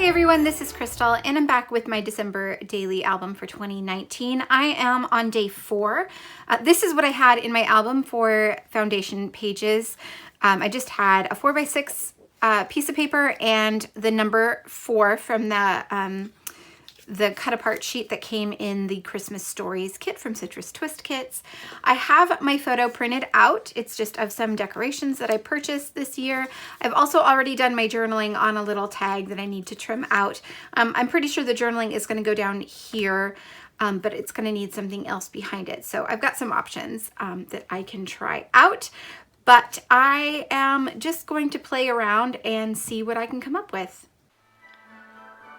Hey everyone, this is Crystal and I'm back with my December daily album for 2019. I am on day 4. This is what I had in my album for foundation pages. I just had a 4x6 piece of paper and the number 4 from the cut apart sheet that came in the Christmas Stories kit from Citrus Twist Kits. I have my photo printed out. It's just of some decorations that I purchased this year. I've also already done my journaling on a little tag that I need to trim out. I'm pretty sure the journaling is going to go down here, but it's going to need something else behind it. So I've got some options that I can try out, but I am just going to play around and see what I can come up with.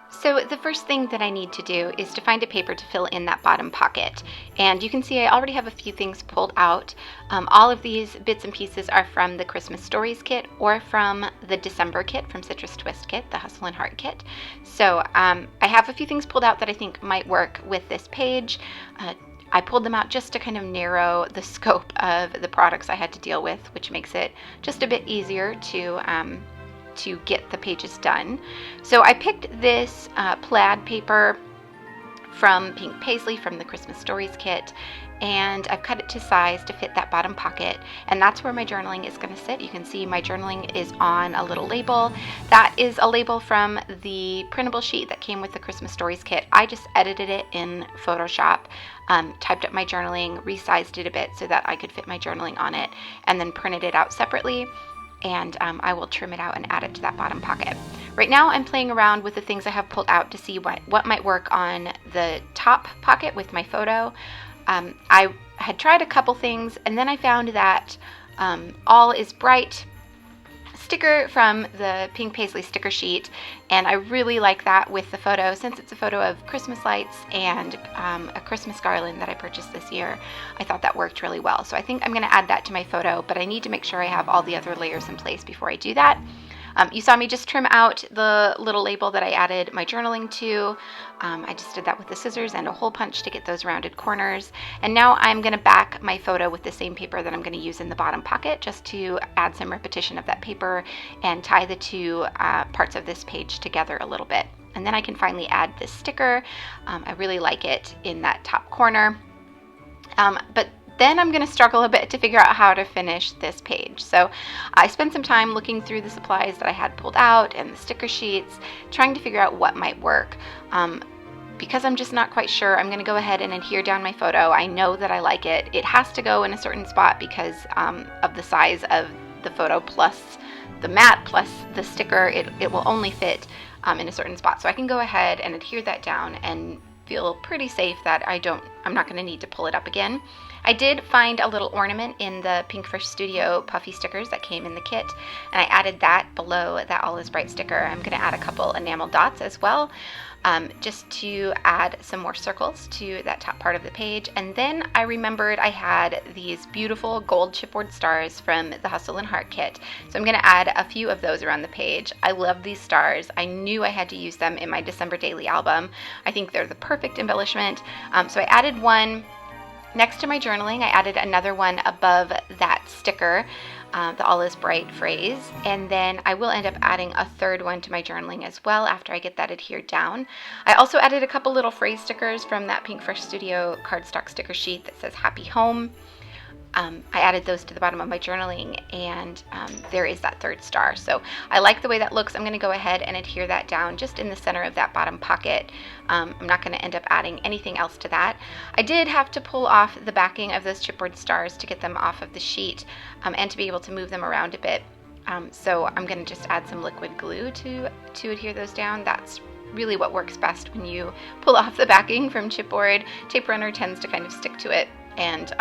So the first thing that I need to do is to find a paper to fill in that bottom pocket. And you can see I already have a few things pulled out. All of these bits and pieces are from the Christmas Stories kit or from the December kit from Citrus Twist Kit, the Hustle and Heart kit. So I have a few things pulled out that I think might work with this page. I pulled them out just to kind of narrow the scope of the products I had to deal with, which makes it just a bit easier to get the pages done. So I picked this plaid paper from Pink Paisley from the Christmas Stories kit, and I've cut it to size to fit that bottom pocket, and that's where my journaling is going to sit. You can see my journaling is on a little label. That is a label from the printable sheet that came with the Christmas Stories kit. I just edited it in Photoshop, typed up my journaling, resized it a bit so that I could fit my journaling on it, and then printed it out separately. And I will trim it out and add it to that bottom pocket. Right now I'm playing around with the things I have pulled out to see what might work on the top pocket with my photo. I had tried a couple things, and then I found that All Is Bright sticker from the Pink Paisley sticker sheet, and I really like that with the photo since it's a photo of Christmas lights and a Christmas garland that I purchased this year. I thought that worked really well, so I think I'm going to add that to my photo, but I need to make sure I have all the other layers in place before I do that. You saw me just trim out the little label that I added my journaling to. I just did that with the scissors and a hole punch to get those rounded corners. And now I'm going to back my photo with the same paper that I'm going to use in the bottom pocket, just to add some repetition of that paper and tie the two parts of this page together a little bit. And then I can finally add this sticker. I really like it in that top corner. But then I'm going to struggle a bit to figure out how to finish this page. So I spent some time looking through the supplies that I had pulled out and the sticker sheets, trying to figure out what might work. Because I'm just not quite sure, I'm going to go ahead and adhere down my photo. I know that I like it. It has to go in a certain spot because of the size of the photo plus the mat plus the sticker. It will only fit in a certain spot. So I can go ahead and adhere that down and feel pretty safe that I'm not going to need to pull it up again. I did find a little ornament in the Pinkfish Studio puffy stickers that came in the kit, and I added that below that All Is Bright sticker. I'm going to add a couple enamel dots as well, just to add some more circles to that top part of the page. And then I remembered I had these beautiful gold chipboard stars from the Hustle and Heart kit, so I'm going to add a few of those around the page. I love these stars. I knew I had to use them in my December daily album. I think they're the perfect embellishment. So I added one next to my journaling. I added another one above that sticker, the All Is Bright phrase, and then I will end up adding a third one to my journaling as well after I get that adhered down. I also added a couple little phrase stickers from that Pinkfish Studio cardstock sticker sheet that says Happy Home. I added those to the bottom of my journaling, and there is that third star. So I like the way that looks. I'm going to go ahead and adhere that down just in the center of that bottom pocket. I'm not going to end up adding anything else to that. I did have to pull off the backing of those chipboard stars to get them off of the sheet and to be able to move them around a bit. So I'm going to just add some liquid glue to adhere those down. That's really what works best when you pull off the backing from chipboard. Tape runner tends to kind of stick to it and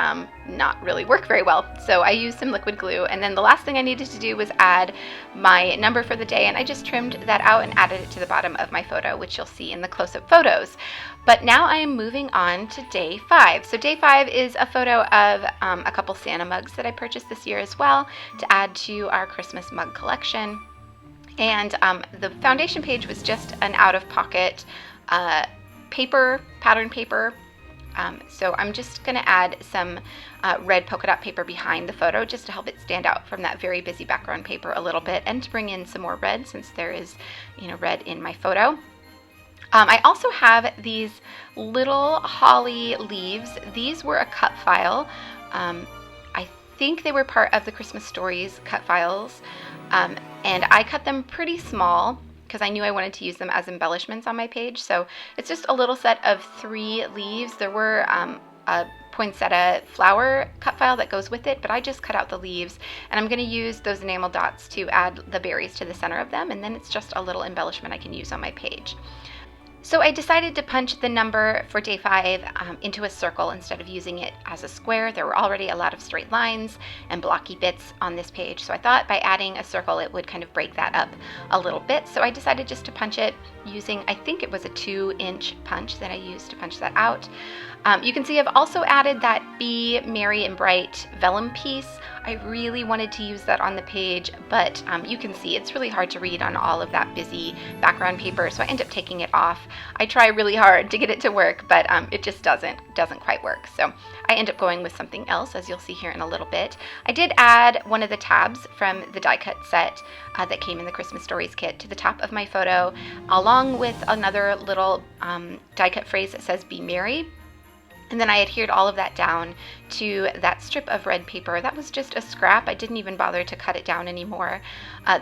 not really work very well. So I used some liquid glue, and then the last thing I needed to do was add my number for the day, and I just trimmed that out and added it to the bottom of my photo, which you'll see in the close-up photos. But now I am moving on to day 5. So day 5 is a photo of a couple Santa mugs that I purchased this year as well to add to our Christmas mug collection. And the foundation page was just an out-of-pocket paper, pattern paper, So I'm just going to add some red polka dot paper behind the photo just to help it stand out from that very busy background paper a little bit, and to bring in some more red since there is, red in my photo. I also have these little holly leaves. These were a cut file. I think they were part of the Christmas Stories cut files, and I cut them pretty small because I knew I wanted to use them as embellishments on my page. So it's just a little set of 3 leaves. There were a poinsettia flower cut file that goes with it, but I just cut out the leaves, and I'm going to use those enamel dots to add the berries to the center of them, and then it's just a little embellishment I can use on my page. So I decided to punch the number for day 5 into a circle instead of using it as a square. There were already a lot of straight lines and blocky bits on this page, so I thought by adding a circle it would kind of break that up a little bit. So I decided just to punch it using, I think it was a 2-inch punch that I used to punch that out. You can see I've also added that Be Merry and Bright vellum piece. I really wanted to use that on the page, but you can see it's really hard to read on all of that busy background paper, so I end up taking it off. I try really hard to get it to work, but it just doesn't quite work. So I end up going with something else, as you'll see here in a little bit. I did add one of the tabs from the die cut set that came in the Christmas Stories kit to the top of my photo, along with another little die cut phrase that says Be Merry. And then I adhered all of that down to that strip of red paper. That was just a scrap. I didn't even bother to cut it down anymore.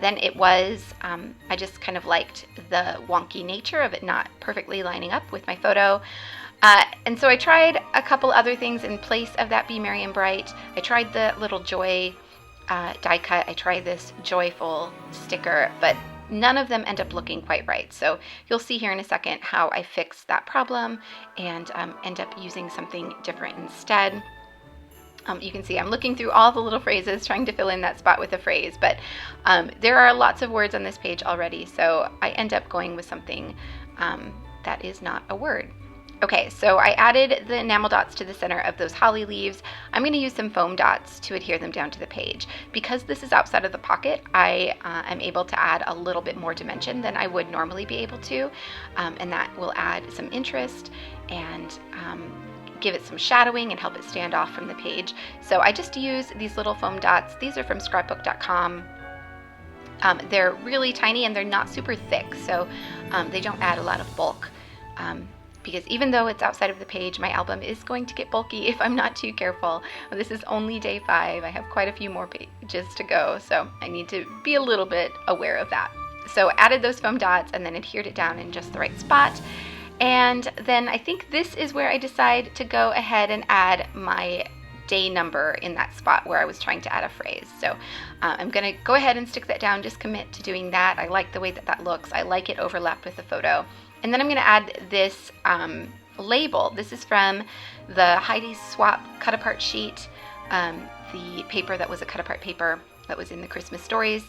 Then it was, I just kind of liked the wonky nature of it not perfectly lining up with my photo. And so I tried a couple other things in place of that Be Merry and Bright. I tried the little joy die cut. I tried this joyful sticker, but none of them end up looking quite right. So you'll see here in a second how I fixed that problem and end up using something different instead. You can see I'm looking through all the little phrases trying to fill in that spot with a phrase, but there are lots of words on this page already, so I end up going with something that is not a word. Okay, so I added the enamel dots to the center of those holly leaves. I'm going to use some foam dots to adhere them down to the page. Because this is outside of the pocket, I am able to add a little bit more dimension than I would normally be able to, and that will add some interest and give it some shadowing and help it stand off from the page. So I just use these little foam dots. These are from scrapbook.com. They're really tiny and they're not super thick, so they don't add a lot of bulk. Because even though it's outside of the page, my album is going to get bulky if I'm not too careful. This is only day 5. I have quite a few more pages to go, so I need to be a little bit aware of that. So added those foam dots and then adhered it down in just the right spot. And then I think this is where I decide to go ahead and add my day number in that spot where I was trying to add a phrase. So I'm going to go ahead and stick that down, just commit to doing that. I like the way that that looks. I like it overlapped with the photo. And then I'm going to add this label. This is from the Heidi Swapp cut-apart sheet, the paper that was a cut-apart paper that was in the Christmas Stories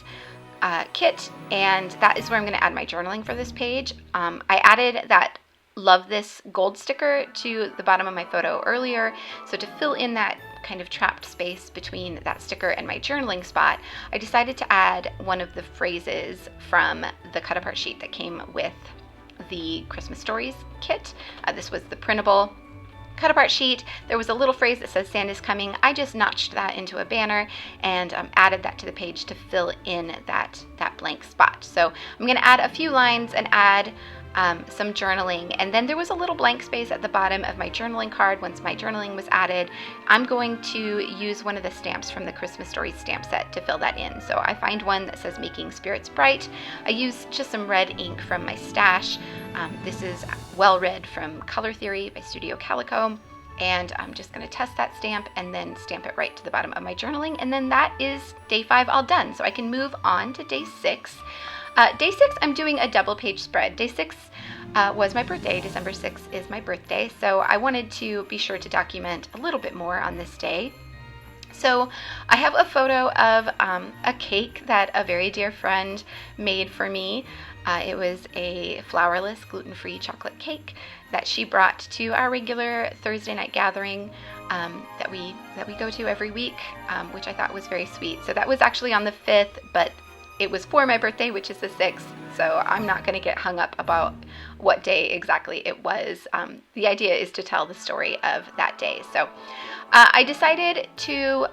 kit, and that is where I'm going to add my journaling for this page. I added that Love This gold sticker to the bottom of my photo earlier, so to fill in that kind of trapped space between that sticker and my journaling spot, I decided to add one of the phrases from the cut-apart sheet that came with the Christmas Stories kit. This was the printable cut-apart sheet. There was a little phrase that says Santa's coming. I just notched that into a banner and added that to the page to fill in that blank spot. So I'm going to add a few lines and add some journaling, and then there was a little blank space at the bottom of my journaling card. Once my journaling was added, I'm going to use one of the stamps from the Christmas Stories stamp set to fill that in. So I find one that says Making Spirits Bright. I used just some red ink from my stash. This is Well Read from Color Theory by Studio Calico, and I'm just going to test that stamp and then stamp it right to the bottom of my journaling, and then that is day 5 all done. So I can move on to day 6. Day 6, I'm doing a double page spread. Day 6 was my birthday. December 6th is my birthday, so I wanted to be sure to document a little bit more on this day. So I have a photo of a cake that a very dear friend made for me. It was a flourless, gluten-free chocolate cake that she brought to our regular Thursday night gathering that we go to every week, which I thought was very sweet. So that was actually on the 5th, but it was for my birthday, which is the 6th, so I'm not going to get hung up about what day exactly it was. The idea is to tell the story of that day. So I decided to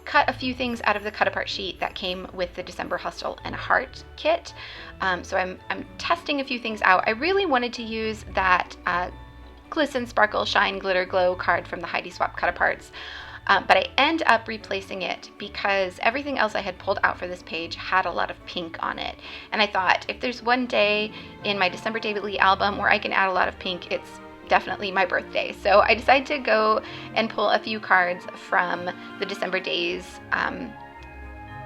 cut a few things out of the cut apart sheet that came with the December Hustle and Heart kit. So I'm testing a few things out. I really wanted to use that Glisten, Sparkle, Shine, Glitter, Glow card from the Heidi Swapp cut aparts. But I end up replacing it because everything else I had pulled out for this page had a lot of pink on it. And I thought, if there's one day in my December Daily album where I can add a lot of pink, it's definitely my birthday. So I decided to go and pull a few cards from the December Days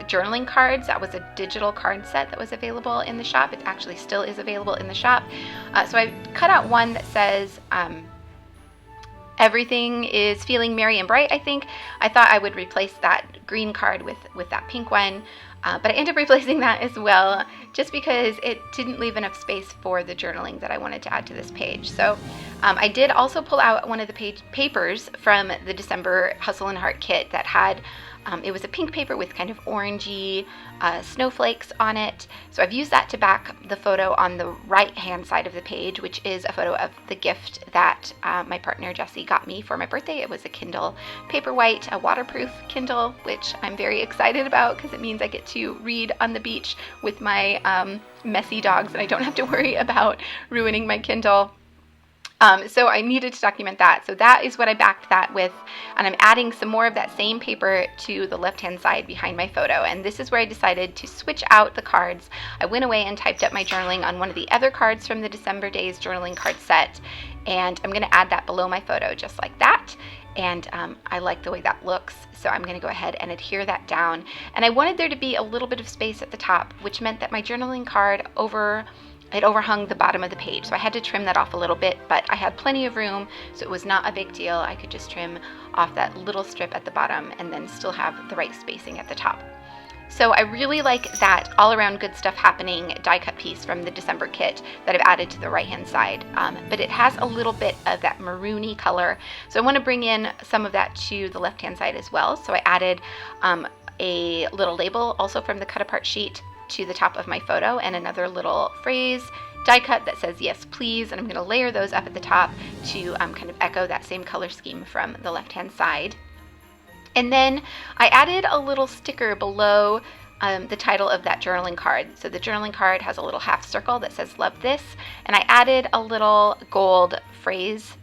journaling cards. That was a digital card set that was available in the shop. It actually still is available in the shop. So I cut out one that says, everything is feeling merry and bright, I think. I thought I would replace that green card with that pink one, but I ended up replacing that as well, just because it didn't leave enough space for the journaling that I wanted to add to this page. So I did also pull out one of the papers from the December Hustle and Heart kit that had, it was a pink paper with kind of orangey snowflakes on it. So I've used that to back the photo on the right hand side of the page, which is a photo of the gift that my partner Jessie got me for my birthday. It was a Kindle Paperwhite, a waterproof Kindle, which I'm very excited about because it means I get to read on the beach with my messy dogs and I don't have to worry about ruining my Kindle. So I needed to document that. So that is what I backed that with, and I'm adding some more of that same paper to the left-hand side behind my photo. And this is where I decided to switch out the cards. I went away and typed up my journaling on one of the other cards from the December Days journaling card set, and I'm going to add that below my photo just like that. And I like the way that looks, so I'm going to go ahead and adhere that down. And I wanted there to be a little bit of space at the top, which meant that my journaling card it overhung the bottom of the page. So I had to trim that off a little bit, but I had plenty of room, so it was not a big deal. I could just trim off that little strip at the bottom and then still have the right spacing at the top. So I really like that all around good stuff happening die cut piece from the December kit that I've added to the right hand side, but it has a little bit of that maroony color. So I want to bring in some of that to the left hand side as well. So I added a little label also from the cut apart sheet to the top of my photo and another little phrase die cut that says yes please, and I'm going to layer those up at the top to kind of echo that same color scheme from the left hand side. And then I added a little sticker below the title of that journaling card. So the journaling card has a little half circle that says love this, and I added a little gold phrase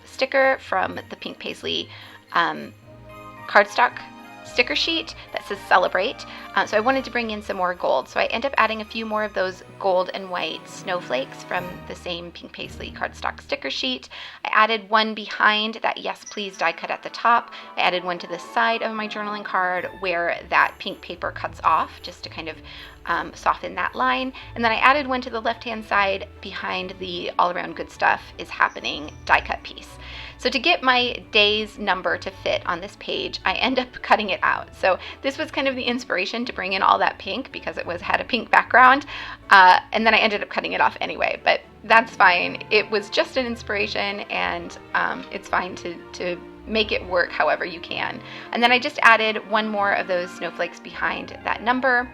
sticker from the Pink Paisley cardstock sticker sheet that says celebrate. So I wanted to bring in some more gold. So I end up adding a few more of those gold and white snowflakes from the same Pink Paisley cardstock sticker sheet. I added one behind that yes please die cut at the top. I added one to the side of my journaling card where that pink paper cuts off, just to kind of soften that line. And then I added one to the left hand side behind the all around good stuff is happening die cut piece. So to get my day's number to fit on this page, I end up cutting it out. So this was kind of the inspiration to bring in all that pink because it had a pink background, and then I ended up cutting it off anyway, but that's fine. It was just an inspiration, and it's fine to make it work however you can. And then I just added one more of those snowflakes behind that number.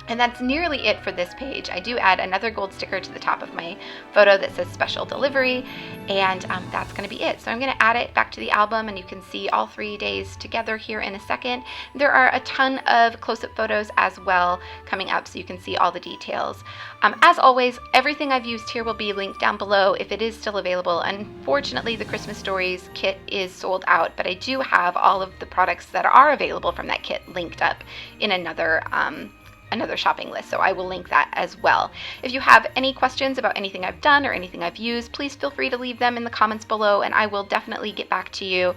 And that's nearly it for this page. I do add another gold sticker to the top of my photo that says special delivery, and that's going to be it. So I'm going to add it back to the album, and you can see all 3 days together here in a second. There are a ton of close-up photos as well coming up, so you can see all the details. As always, everything I've used here will be linked down below if it is still available. Unfortunately, the Christmas Stories kit is sold out, but I do have all of the products that are available from that kit linked up in another shopping list, so I will link that as well. If you have any questions about anything I've done or anything I've used, please feel free to leave them in the comments below, and I will definitely get back to you.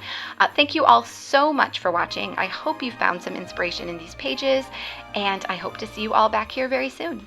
Thank you all so much for watching. I hope you found some inspiration in these pages, and I hope to see you all back here very soon.